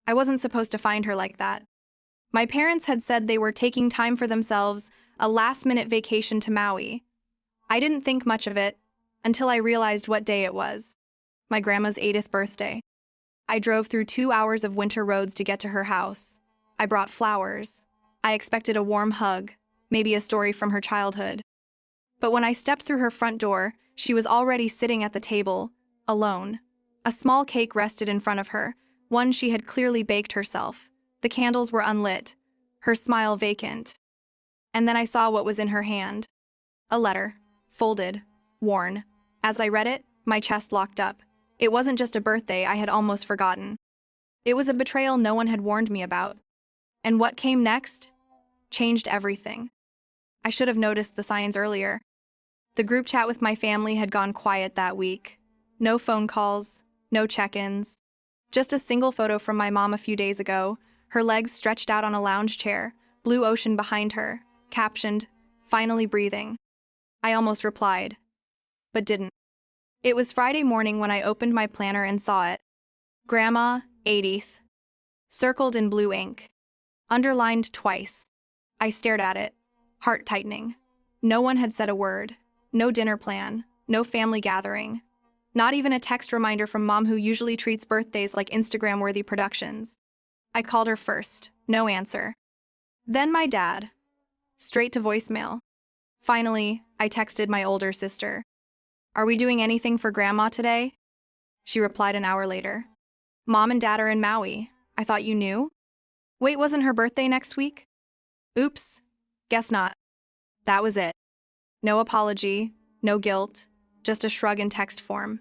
I wasn't supposed to find her like that. My parents had said they were taking time for themselves, a last-minute vacation to Maui. I didn't think much of it until I realized what day it was. My grandma's 80th birthday. I drove through 2 hours of winter roads to get to her house. I brought flowers. I expected a warm hug, maybe a story from her childhood. But when I stepped through her front door, she was already sitting at the table, alone. A small cake rested in front of her, one she had clearly baked herself. The candles were unlit, her smile vacant. And then I saw what was in her hand. A letter, folded, worn. As I read it, my chest locked up. It wasn't just a birthday I had almost forgotten. It was a betrayal no one had warned me about. And what came next changed everything. I should have noticed the signs earlier. The group chat with my family had gone quiet that week. No phone calls, no check-ins. Just a single photo from my mom a few days ago, her legs stretched out on a lounge chair, blue ocean behind her, captioned, "Finally breathing." I almost replied, but didn't. It was Friday morning when I opened my planner and saw it. Grandma, 80th. Circled in blue ink. Underlined twice. I stared at it, heart tightening. No one had said a word. No dinner plan. No family gathering. Not even a text reminder from Mom, who usually treats birthdays like Instagram-worthy productions. I called her first. No answer. Then my dad. Straight to voicemail. Finally, I texted my older sister. "Are we doing anything for Grandma today?" She replied an hour later. "Mom and Dad are in Maui. I thought you knew?" Wait, wasn't her birthday next week? Oops. Guess not. That was it. No apology, no guilt, just a shrug in text form.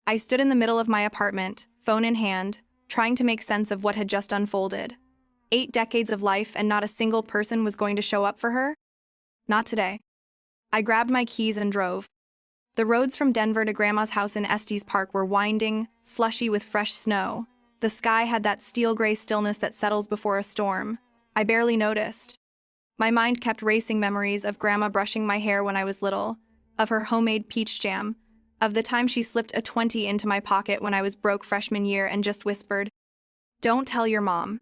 I stood in the middle of my apartment, phone in hand, trying to make sense of what had just unfolded. 8 decades of life and not a single person was going to show up for her? Not today. I grabbed my keys and drove. The roads from Denver to Grandma's house in Estes Park were winding, slushy with fresh snow. The sky had that steel-gray stillness that settles before a storm. I barely noticed. My mind kept racing memories of Grandma brushing my hair when I was little, of her homemade peach jam, of the time she slipped a 20 into my pocket when I was broke freshman year and just whispered, "Don't tell your mom."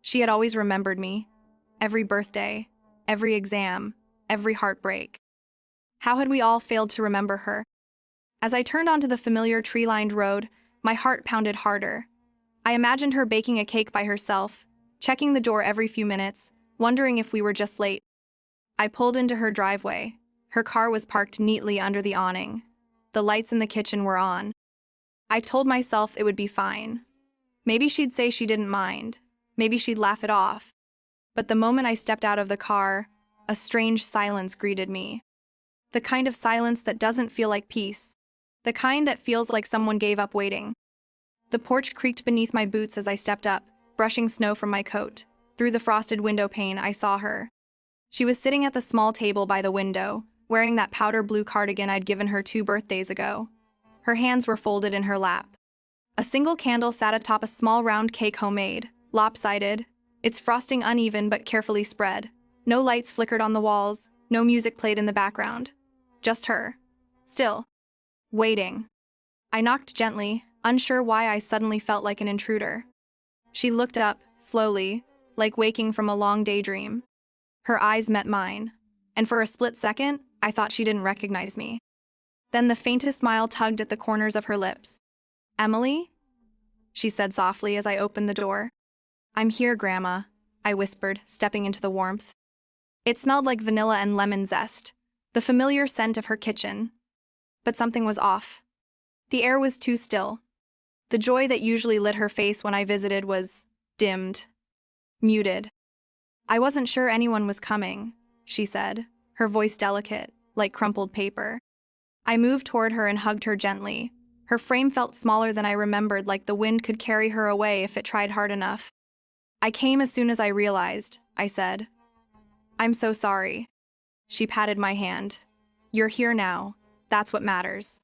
She had always remembered me. Every birthday, every exam, every heartbreak. How had we all failed to remember her? As I turned onto the familiar tree-lined road, my heart pounded harder. I imagined her baking a cake by herself, checking the door every few minutes, wondering if we were just late. I pulled into her driveway. Her car was parked neatly under the awning. The lights in the kitchen were on. I told myself it would be fine. Maybe she'd say she didn't mind. Maybe she'd laugh it off. But the moment I stepped out of the car, a strange silence greeted me. The kind of silence that doesn't feel like peace. The kind that feels like someone gave up waiting. The porch creaked beneath my boots as I stepped up, brushing snow from my coat. Through the frosted window pane, I saw her. She was sitting at the small table by the window, wearing that powder blue cardigan I'd given her 2 birthdays ago. Her hands were folded in her lap. A single candle sat atop a small round cake, homemade, lopsided, its frosting uneven but carefully spread. No lights flickered on the walls, no music played in the background. Just her. Still. Waiting. I knocked gently, unsure why I suddenly felt like an intruder. She looked up, slowly, like waking from a long daydream. Her eyes met mine, and for a split second, I thought she didn't recognize me. Then the faintest smile tugged at the corners of her lips. "Emily?" she said softly as I opened the door. "I'm here, Grandma," I whispered, stepping into the warmth. It smelled like vanilla and lemon zest, the familiar scent of her kitchen. But something was off. The air was too still. The joy that usually lit her face when I visited was dimmed, muted. "I wasn't sure anyone was coming," she said, her voice delicate, like crumpled paper. I moved toward her and hugged her gently. Her frame felt smaller than I remembered, like the wind could carry her away if it tried hard enough. "I came as soon as I realized," I said. "I'm so sorry." She patted my hand. "You're here now. That's what matters."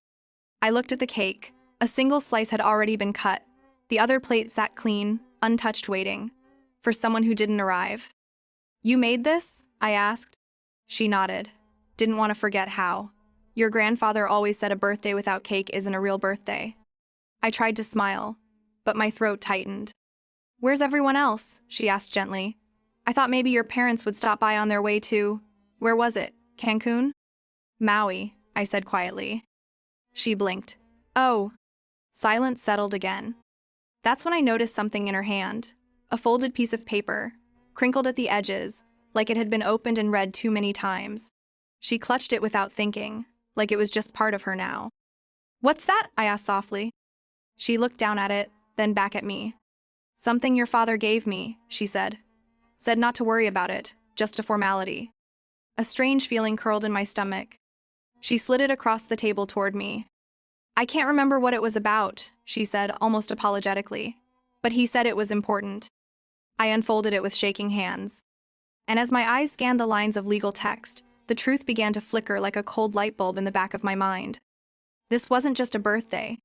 I looked at the cake. A single slice had already been cut. The other plate sat clean, untouched, waiting for someone who didn't arrive. "You made this?" I asked. She nodded. "Didn't want to forget how. Your grandfather always said a birthday without cake isn't a real birthday." I tried to smile, but my throat tightened. Where's everyone else? She asked gently. I thought maybe your parents would stop by on their way to… Where was it? Cancun? Maui, I said quietly. She blinked. Oh. Silence settled again. That's when I noticed something in her hand. A folded piece of paper, crinkled at the edges, like it had been opened and read too many times. She clutched it without thinking, like it was just part of her now. What's that? I asked softly. She looked down at it, then back at me. Something your father gave me, she said. Said not to worry about it, just a formality. A strange feeling curled in my stomach. She slid it across the table toward me. I can't remember what it was about, she said, almost apologetically. But he said it was important. I unfolded it with shaking hands. And as my eyes scanned the lines of legal text, the truth began to flicker like a cold light bulb in the back of my mind. This wasn't just a birthday.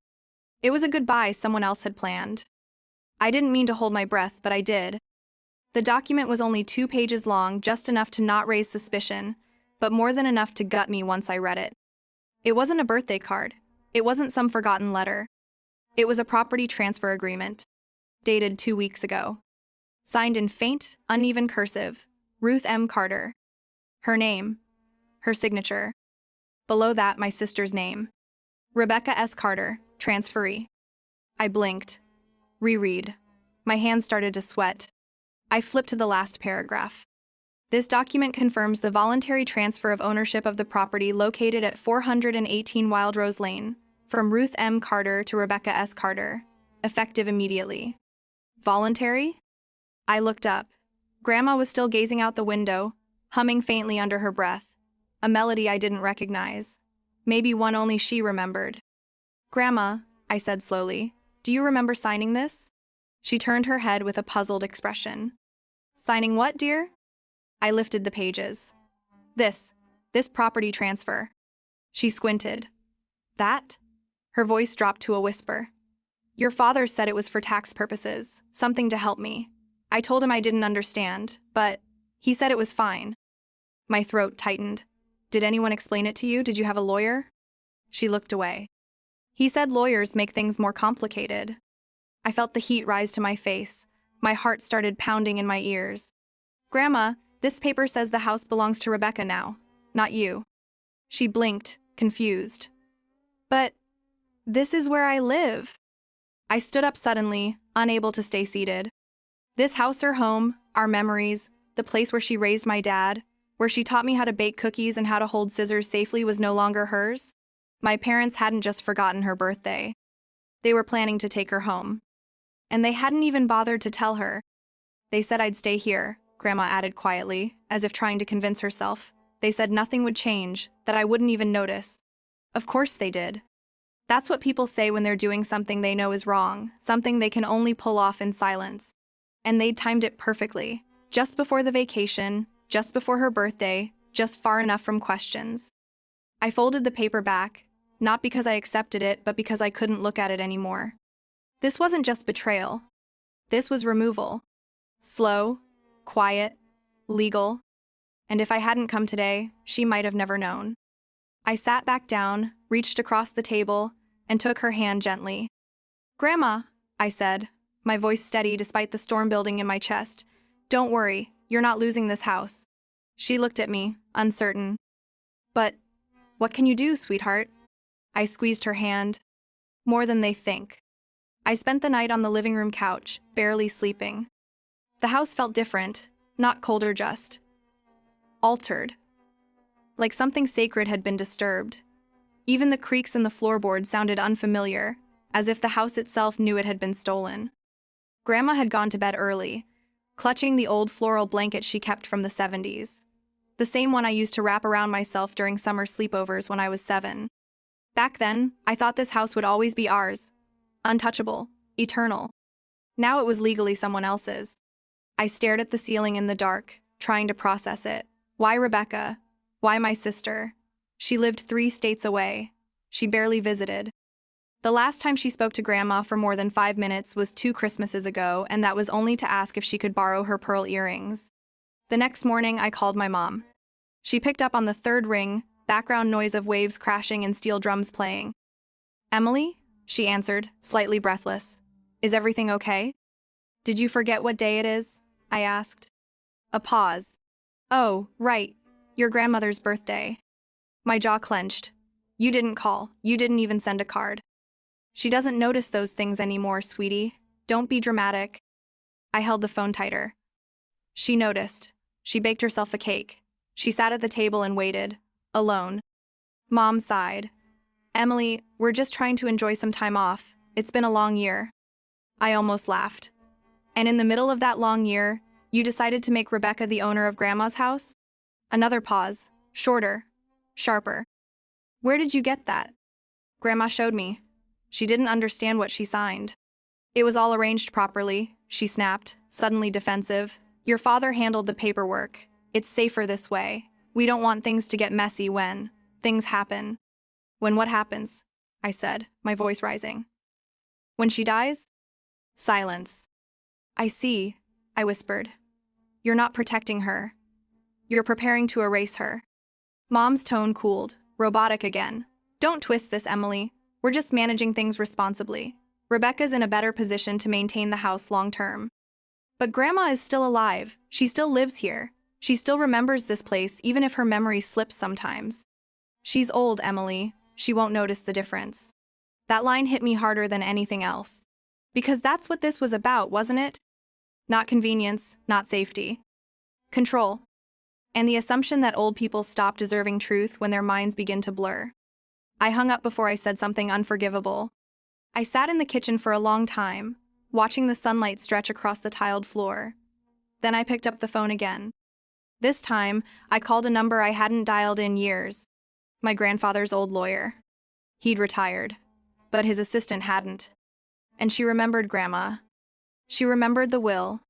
It was a goodbye someone else had planned. I didn't mean to hold my breath, but I did. The document was only 2 pages long, just enough to not raise suspicion, but more than enough to gut me once I read it. It wasn't a birthday card. It wasn't some forgotten letter. It was a property transfer agreement, dated 2 weeks ago. Signed in faint, uneven cursive, Ruth M. Carter. Her name. Her signature. Below that, my sister's name. Rebecca S. Carter, transferee. I blinked. Reread. My hands started to sweat. I flipped to the last paragraph. This document confirms the voluntary transfer of ownership of the property located at 418 Wild Rose Lane, from Ruth M. Carter to Rebecca S. Carter, effective immediately. Voluntary? I looked up. Grandma was still gazing out the window, humming faintly under her breath, a melody I didn't recognize. Maybe one only she remembered. Grandma, I said slowly, do you remember signing this? She turned her head with a puzzled expression. Signing what, dear? I lifted the pages. This property transfer. She squinted. That? Her voice dropped to a whisper. Your father said it was for tax purposes, something to help me. I told him I didn't understand, but he said it was fine. My throat tightened. Did anyone explain it to you? Did you have a lawyer? She looked away. He said lawyers make things more complicated. I felt the heat rise to my face. My heart started pounding in my ears. Grandma, this paper says the house belongs to Rebecca now, not you. She blinked, confused. But this is where I live. I stood up suddenly, unable to stay seated. This house, her home, our memories, the place where she raised my dad, where she taught me how to bake cookies and how to hold scissors safely, was no longer hers. My parents hadn't just forgotten her birthday. They were planning to take her home. And they hadn't even bothered to tell her. They said I'd stay here, Grandma added quietly, as if trying to convince herself. They said nothing would change, that I wouldn't even notice. Of course they did. That's what people say when they're doing something they know is wrong, something they can only pull off in silence. And they'd timed it perfectly, just before the vacation, just before her birthday, just far enough from questions. I folded the paper back, not because I accepted it, but because I couldn't look at it anymore. This wasn't just betrayal. This was removal. Slow, quiet, legal. And if I hadn't come today, she might have never known. I sat back down, reached across the table, and took her hand gently. Grandma, I said, my voice steady despite the storm building in my chest. Don't worry, you're not losing this house. She looked at me, uncertain. But what can you do, sweetheart? I squeezed her hand. More than they think. I spent the night on the living room couch, barely sleeping. The house felt different, not colder, just altered. Like something sacred had been disturbed. Even the creaks in the floorboard sounded unfamiliar, as if the house itself knew it had been stolen. Grandma had gone to bed early, clutching the old floral blanket she kept from the 70s. The same one I used to wrap around myself during summer sleepovers when I was 7. Back then, I thought this house would always be ours. Untouchable, eternal. Now it was legally someone else's. I stared at the ceiling in the dark, trying to process it. Why Rebecca? Why my sister? She lived 3 states away. She barely visited. The last time she spoke to Grandma for more than 5 minutes was 2 Christmases ago, and that was only to ask if she could borrow her pearl earrings. The next morning, I called my mom. She picked up on the 3rd ring, background noise of waves crashing and steel drums playing. Emily? She answered, slightly breathless. Is everything okay? Did you forget what day it is? I asked. A pause. Oh, right. Your grandmother's birthday. My jaw clenched. You didn't call. You didn't even send a card. She doesn't notice those things anymore, sweetie. Don't be dramatic. I held the phone tighter. She noticed. She baked herself a cake. She sat at the table and waited, alone. Mom sighed. Emily, we're just trying to enjoy some time off. It's been a long year. I almost laughed. And in the middle of that long year, you decided to make Rebecca the owner of Grandma's house? Another pause, shorter, sharper. Where did you get that? Grandma showed me. She didn't understand what she signed. It was all arranged properly, she snapped, suddenly defensive. Your father handled the paperwork. It's safer this way. We don't want things to get messy when things happen. When what happens? I said, my voice rising. When she dies? Silence. I see, I whispered. You're not protecting her. You're preparing to erase her. Mom's tone cooled, robotic again. Don't twist this, Emily. We're just managing things responsibly. Rebecca's in a better position to maintain the house long term. But Grandma is still alive. She still lives here. She still remembers this place even if her memory slips sometimes. She's old, Emily. She won't notice the difference. That line hit me harder than anything else. Because that's what this was about, wasn't it? Not convenience, not safety. Control. And the assumption that old people stop deserving truth when their minds begin to blur. I hung up before I said something unforgivable. I sat in the kitchen for a long time, watching the sunlight stretch across the tiled floor. Then I picked up the phone again. This time, I called a number I hadn't dialed in years. My grandfather's old lawyer. He'd retired, but his assistant hadn't. And she remembered Grandma. She remembered the will.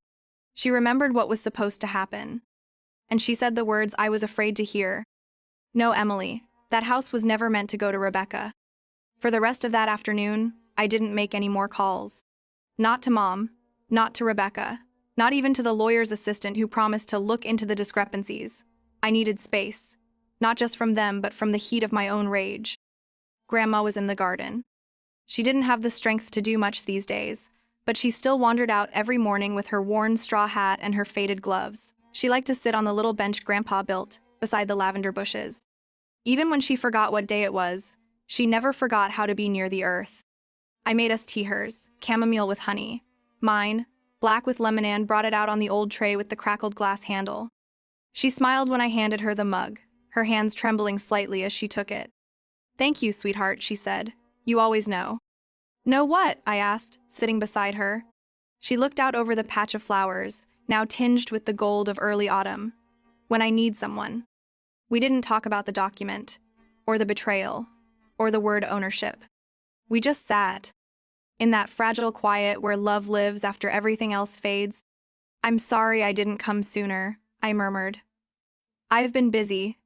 She remembered what was supposed to happen. And she said the words I was afraid to hear. No, Emily, that house was never meant to go to Rebecca. For the rest of that afternoon, I didn't make any more calls. Not to Mom, not to Rebecca, not even to the lawyer's assistant who promised to look into the discrepancies. I needed space, not just from them but from the heat of my own rage. Grandma was in the garden. She didn't have the strength to do much these days, but she still wandered out every morning with her worn straw hat and her faded gloves. She liked to sit on the little bench Grandpa built, beside the lavender bushes. Even when she forgot what day it was, she never forgot how to be near the earth. I made us tea hers, chamomile with honey. Mine, black with lemonade, brought it out on the old tray with the crackled glass handle. She smiled when I handed her the mug, her hands trembling slightly as she took it. Thank you, sweetheart, she said. You always know. Know what? I asked, sitting beside her. She looked out over the patch of flowers, now tinged with the gold of early autumn. When I need someone. We didn't talk about the document, or the betrayal, or the word ownership. We just sat. In that fragile quiet where love lives after everything else fades. I'm sorry I didn't come sooner, I murmured. I've been busy.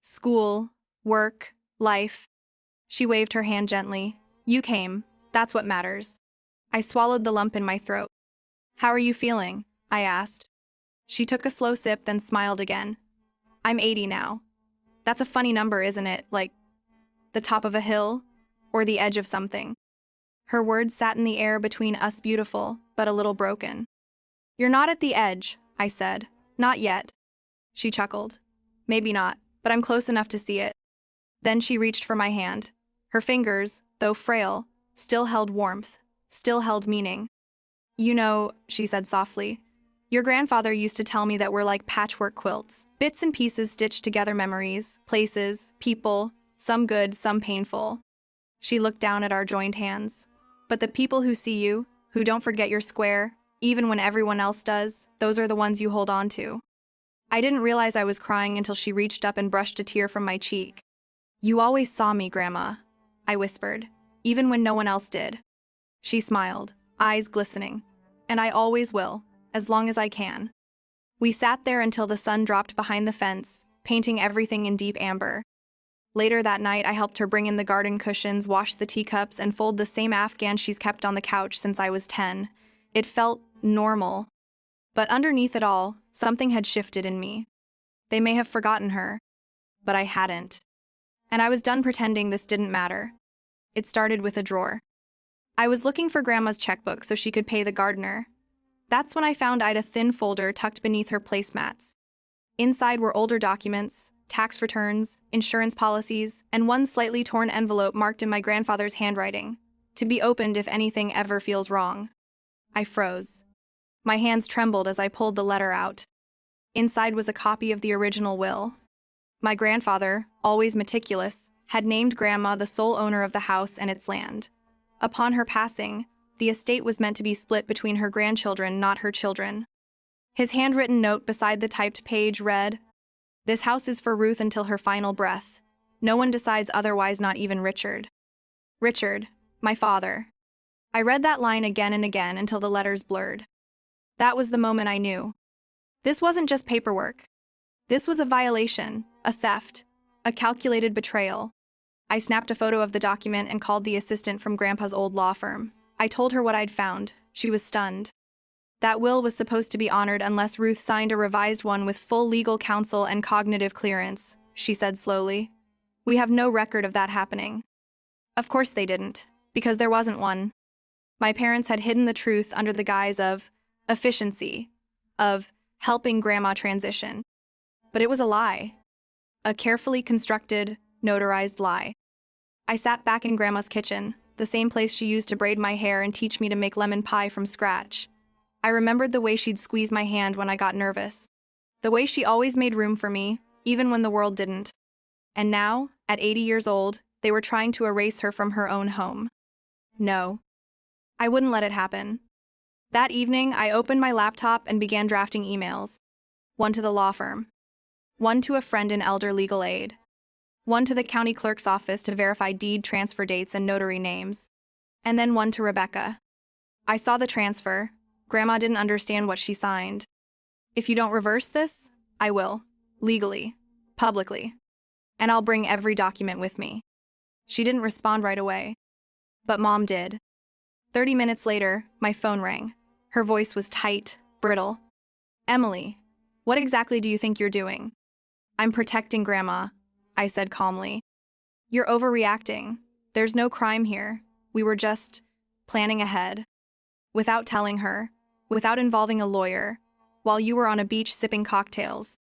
School, work, life. She waved her hand gently. You came. That's what matters. I swallowed the lump in my throat. How are you feeling? I asked. She took a slow sip, then smiled again. I'm 80 now. That's a funny number, isn't it? Like the top of a hill or the edge of something. Her words sat in the air between us, beautiful, but a little broken. You're not at the edge, I said. Not yet. She chuckled. Maybe not, but I'm close enough to see it. Then she reached for my hand. Her fingers, though frail, still held warmth, still held meaning. You know, she said softly, your grandfather used to tell me that we're like patchwork quilts, bits and pieces stitched together, memories, places, people, some good, some painful. She looked down at our joined hands. But the people who see you, who don't forget your square, even when everyone else does, those are the ones you hold on to. I didn't realize I was crying until she reached up and brushed a tear from my cheek. You always saw me, Grandma, I whispered, even when no one else did. She smiled, eyes glistening. And I always will, as long as I can. We sat there until the sun dropped behind the fence, painting everything in deep amber. Later that night, I helped her bring in the garden cushions, wash the teacups, and fold the same Afghan she's kept on the couch since I was 10. It felt normal. But underneath it all, something had shifted in me. They may have forgotten her, but I hadn't. And I was done pretending this didn't matter. It started with a drawer. I was looking for Grandma's checkbook so she could pay the gardener. That's when I found I'd a thin folder tucked beneath her placemats. Inside were older documents, tax returns, insurance policies, and one slightly torn envelope marked in my grandfather's handwriting, to be opened if anything ever feels wrong. I froze. My hands trembled as I pulled the letter out. Inside was a copy of the original will. My grandfather, always meticulous, had named Grandma the sole owner of the house and its land. Upon her passing, the estate was meant to be split between her grandchildren, not her children. His handwritten note beside the typed page read, "This house is for Ruth until her final breath. No one decides otherwise, not even Richard." Richard, my father. I read that line again and again until the letters blurred. That was the moment I knew. This wasn't just paperwork. This was a violation, a theft, a calculated betrayal. I snapped a photo of the document and called the assistant from Grandpa's old law firm. I told her what I'd found. She was stunned. That will was supposed to be honored unless Ruth signed a revised one with full legal counsel and cognitive clearance, she said slowly. We have no record of that happening. Of course they didn't, because there wasn't one. My parents had hidden the truth under the guise of efficiency, of helping Grandma transition. But it was a lie. A carefully constructed, notarized lie. I sat back in Grandma's kitchen, the same place she used to braid my hair and teach me to make lemon pie from scratch. I remembered the way she'd squeeze my hand when I got nervous. The way she always made room for me, even when the world didn't. And now, at 80 years old, they were trying to erase her from her own home. No. I wouldn't let it happen. That evening, I opened my laptop and began drafting emails. One to the law firm. One to a friend in elder legal aid. One to the county clerk's office to verify deed transfer dates and notary names. And then one to Rebecca. I saw the transfer. Grandma didn't understand what she signed. If you don't reverse this, I will. Legally. Publicly. And I'll bring every document with me. She didn't respond right away. But Mom did. 30 minutes later, my phone rang. Her voice was tight, brittle. Emily, what exactly do you think you're doing? I'm protecting Grandma, I said calmly. You're overreacting. There's no crime here. We were just planning ahead. Without telling her, without involving a lawyer, while you were on a beach sipping cocktails.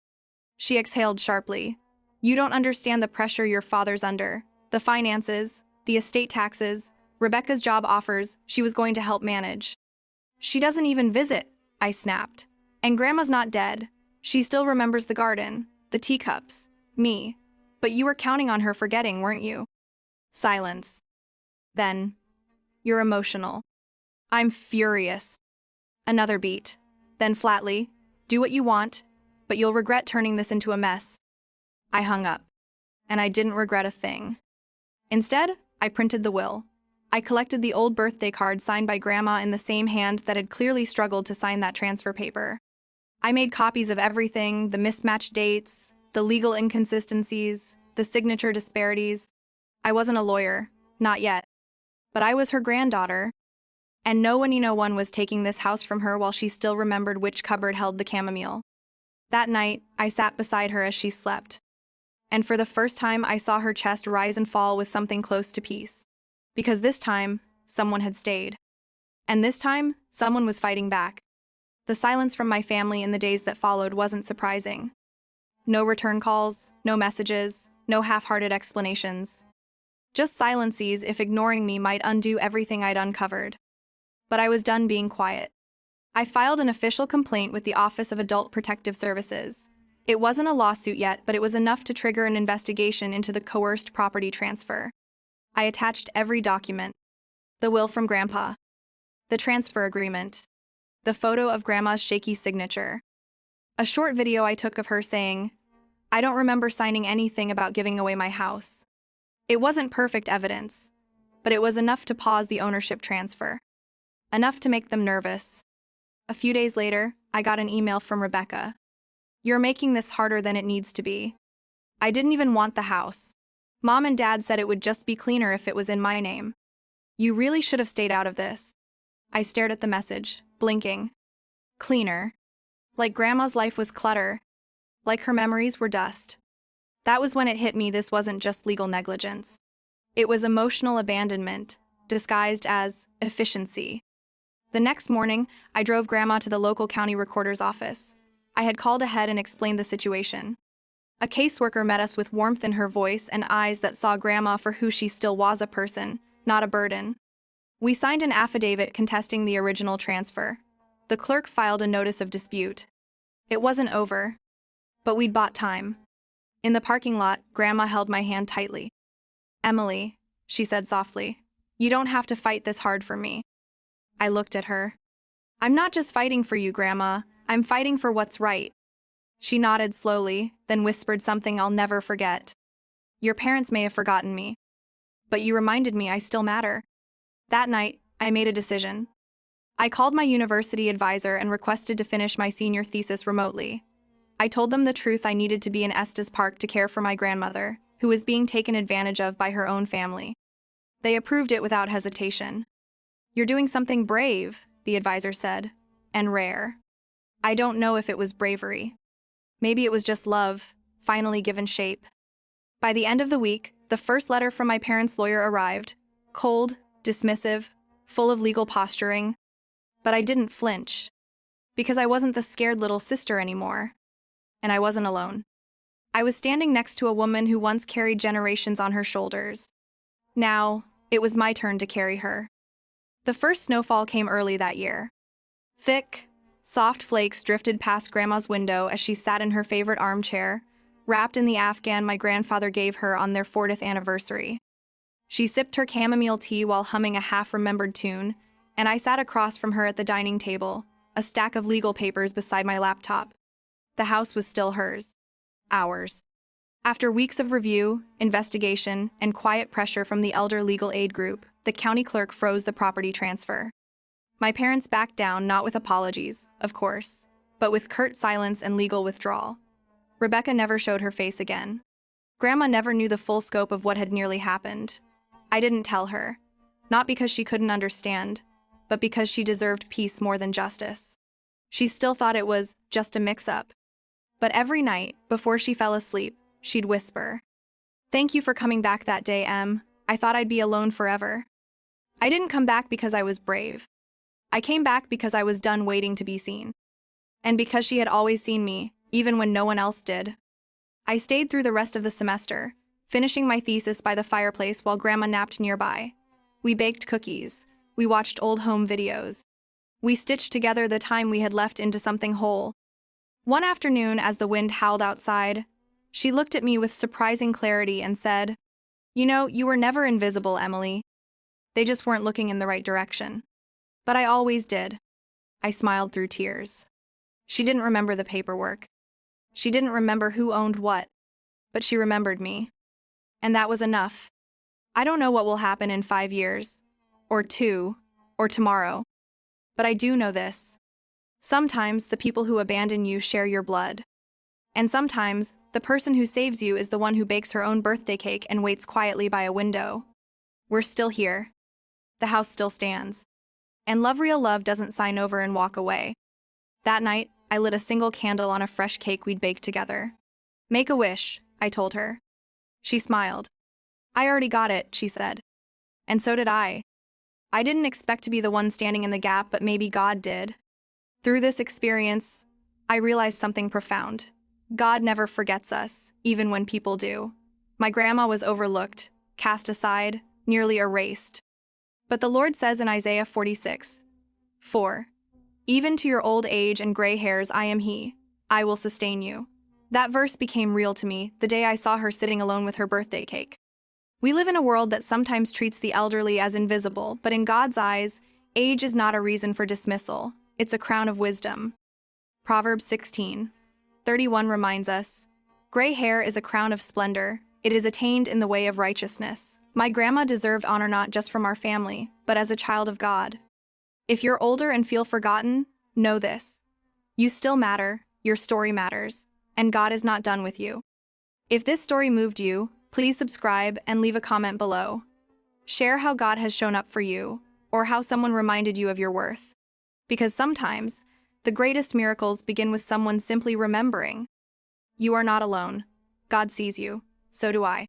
She exhaled sharply. You don't understand the pressure your father's under. The finances, the estate taxes, Rebecca's job offers she was going to help manage. She doesn't even visit, I snapped. And Grandma's not dead. She still remembers the garden, the teacups, me. But you were counting on her forgetting, weren't you? Silence. Then, you're emotional. I'm furious. Another beat. Then flatly, do what you want, but you'll regret turning this into a mess. I hung up. And I didn't regret a thing. Instead, I printed the will. I collected the old birthday card signed by Grandma in the same hand that had clearly struggled to sign that transfer paper. I made copies of everything, the mismatched dates, the legal inconsistencies, the signature disparities. I wasn't a lawyer, not yet. But I was her granddaughter. And no one was taking this house from her while she still remembered which cupboard held the chamomile. That night, I sat beside her as she slept. And for the first time, I saw her chest rise and fall with something close to peace. Because this time, someone had stayed. And this time, someone was fighting back. The silence from my family in the days that followed wasn't surprising. No return calls, no messages, no half-hearted explanations. Just silences if ignoring me might undo everything I'd uncovered. But I was done being quiet. I filed an official complaint with the Office of Adult Protective Services. It wasn't a lawsuit yet, but it was enough to trigger an investigation into the coerced property transfer. I attached every document. The will from Grandpa. The transfer agreement. The photo of Grandma's shaky signature. A short video I took of her saying, I don't remember signing anything about giving away my house. It wasn't perfect evidence, but it was enough to pause the ownership transfer. Enough to make them nervous. A few days later, I got an email from Rebecca. You're making this harder than it needs to be. I didn't even want the house. Mom and Dad said it would just be cleaner if it was in my name. You really should have stayed out of this. I stared at the message, blinking. Cleaner. Like Grandma's life was clutter. Like her memories were dust. That was when it hit me this wasn't just legal negligence. It was emotional abandonment, disguised as efficiency. The next morning, I drove Grandma to the local county recorder's office. I had called ahead and explained the situation. A caseworker met us with warmth in her voice and eyes that saw Grandma for who she still was, a person, not a burden. We signed an affidavit contesting the original transfer. The clerk filed a notice of dispute. It wasn't over, but we'd bought time. In the parking lot, Grandma held my hand tightly. "Emily," she said softly, "you don't have to fight this hard for me." I looked at her. "I'm not just fighting for you, Grandma. I'm fighting for what's right." She nodded slowly, then whispered something I'll never forget. "Your parents may have forgotten me, but you reminded me I still matter." That night, I made a decision. I called my university advisor and requested to finish my senior thesis remotely. I told them the truth: I needed to be in Estes Park to care for my grandmother, who was being taken advantage of by her own family. They approved it without hesitation. "You're doing something brave," the advisor said, "and rare." I don't know if it was bravery. Maybe it was just love, finally given shape. By the end of the week, the first letter from my parents' lawyer arrived, cold, dismissive, full of legal posturing. But I didn't flinch, because I wasn't the scared little sister anymore. And I wasn't alone. I was standing next to a woman who once carried generations on her shoulders. Now, it was my turn to carry her. The first snowfall came early that year. Thick, soft flakes drifted past Grandma's window as she sat in her favorite armchair, wrapped in the Afghan my grandfather gave her on their 40th anniversary. She sipped her chamomile tea while humming a half-remembered tune, and I sat across from her at the dining table, a stack of legal papers beside my laptop. The house was still hers. Ours. After weeks of review, investigation, and quiet pressure from the elder legal aid group, the county clerk froze the property transfer. My parents backed down, not with apologies, of course, but with curt silence and legal withdrawal. Rebecca never showed her face again. Grandma never knew the full scope of what had nearly happened. I didn't tell her, not because she couldn't understand, but because she deserved peace more than justice. She still thought it was just a mix-up. But every night, before she fell asleep, she'd whisper, "Thank you for coming back that day, Em. I thought I'd be alone forever." I didn't come back because I was brave. I came back because I was done waiting to be seen. And because she had always seen me, even when no one else did. I stayed through the rest of the semester, finishing my thesis by the fireplace while Grandma napped nearby. We baked cookies. We watched old home videos. We stitched together the time we had left into something whole. One afternoon, as the wind howled outside, she looked at me with surprising clarity and said, "You know, you were never invisible, Emily. They just weren't looking in the right direction." But I always did. I smiled through tears. She didn't remember the paperwork. She didn't remember who owned what, but she remembered me. And that was enough. I don't know what will happen in 5 years, or 2, or tomorrow. But I do know this. Sometimes the people who abandon you share your blood. And sometimes the person who saves you is the one who bakes her own birthday cake and waits quietly by a window. We're still here. The house still stands. And love, real love, doesn't sign over and walk away. That night, I lit a single candle on a fresh cake we'd baked together. "Make a wish," I told her. She smiled. "I already got it," she said. And so did I. I didn't expect to be the one standing in the gap, but maybe God did. Through this experience, I realized something profound. God never forgets us, even when people do. My grandma was overlooked, cast aside, nearly erased. But the Lord says in Isaiah 46:4, "Even to your old age and gray hairs I am He. I will sustain you." That verse became real to me the day I saw her sitting alone with her birthday cake. We live in a world that sometimes treats the elderly as invisible, but in God's eyes, age is not a reason for dismissal. It's a crown of wisdom. Proverbs 16:31 reminds us, "Gray hair is a crown of splendor. It is attained in the way of righteousness." My grandma deserved honor not just from our family, but as a child of God. If you're older and feel forgotten, know this. You still matter, your story matters, and God is not done with you. If this story moved you, please subscribe and leave a comment below. Share how God has shown up for you, or how someone reminded you of your worth. Because sometimes, the greatest miracles begin with someone simply remembering. You are not alone. God sees you. So do I.